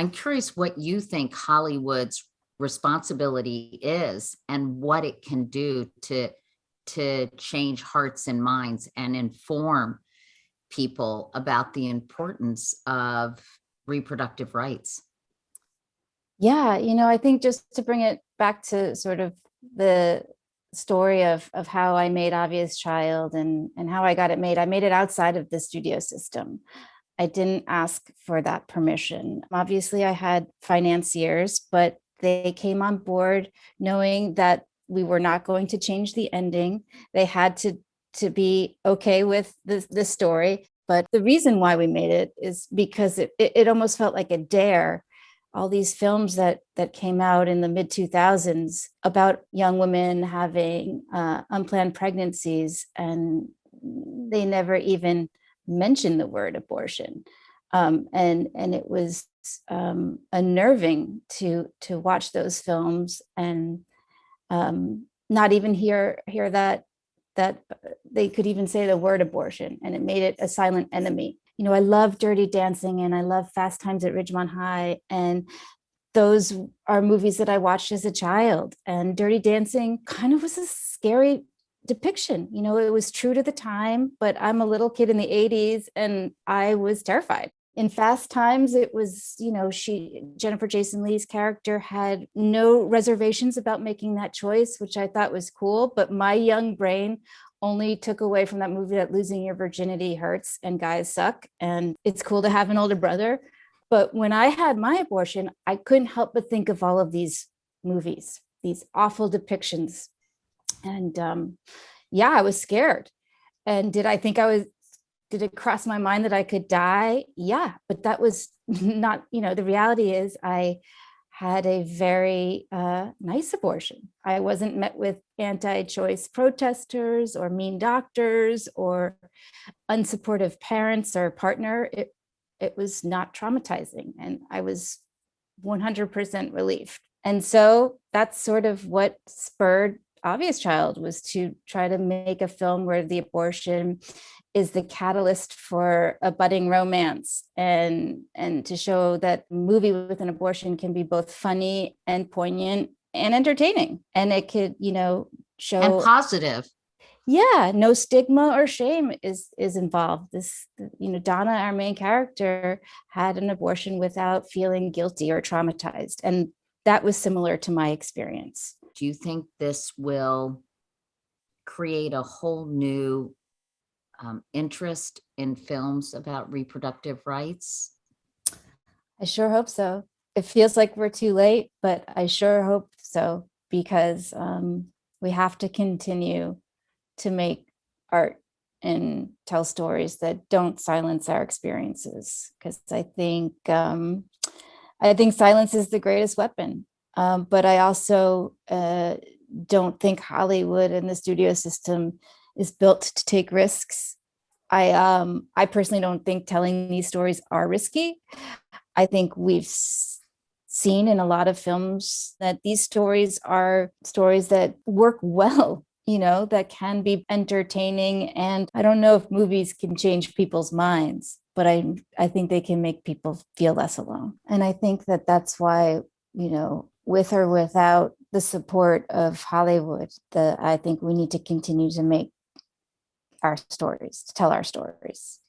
I'm curious what you think Hollywood's responsibility is and what it can do to change hearts and minds and inform people about the importance of reproductive rights. Yeah, I think just to bring it back to sort of the story of how I made Obvious Child and how I got it made. I made it outside of the studio system. I didn't ask for that permission. Obviously, I had financiers, but they came on board knowing that we were not going to change the ending. They had to be okay with the story. But the reason why we made it is because it almost felt like a dare. All these films that came out in the mid 2000s about young women having unplanned pregnancies, and they never even mentioned the word abortion. And it was unnerving to watch those films and not even hear that they could even say the word abortion, and it made it a silent enemy. I love Dirty Dancing and I love Fast Times at Ridgemont High. And those are movies that I watched as a child. And Dirty Dancing kind of was a scary depiction. It was true to the time, but I'm a little kid in the 80s and I was terrified. In Fast Times, it was, Jennifer Jason Leigh's character had no reservations about making that choice, which I thought was cool. But my young brain only took away from that movie that losing your virginity hurts and guys suck and it's cool to have an older brother. But when I had my abortion, I couldn't help but think of all of these movies, these awful depictions. And I was scared. And did it cross my mind that I could die? Yeah, but that was not, the reality is I had a very nice abortion. I wasn't met with anti-choice protesters or mean doctors or unsupportive parents or partner. It was not traumatizing, and I was 100% relieved. And so that's sort of what spurred Obvious Child, was to try to make a film where the abortion is the catalyst for a budding romance, and to show that a movie with an abortion can be both funny and poignant and entertaining. And it could, show and positive. Yeah, no stigma or shame is involved. Donna, our main character, had an abortion without feeling guilty or traumatized. And that was similar to my experience. Do you think this will create a whole new interest in films about reproductive rights? I sure hope so. It feels like we're too late, but I sure hope so, because we have to continue to make art and tell stories that don't silence our experiences. Because I think silence is the greatest weapon. But I also don't think Hollywood and the studio system is built to take risks. I personally don't think telling these stories are risky. I think we've seen in a lot of films that these stories are stories that work well, that can be entertaining. And I don't know if movies can change people's minds, but I think they can make people feel less alone. And I think that that's why, with or without the support of Hollywood, I think we need to continue to make our stories, to tell our stories.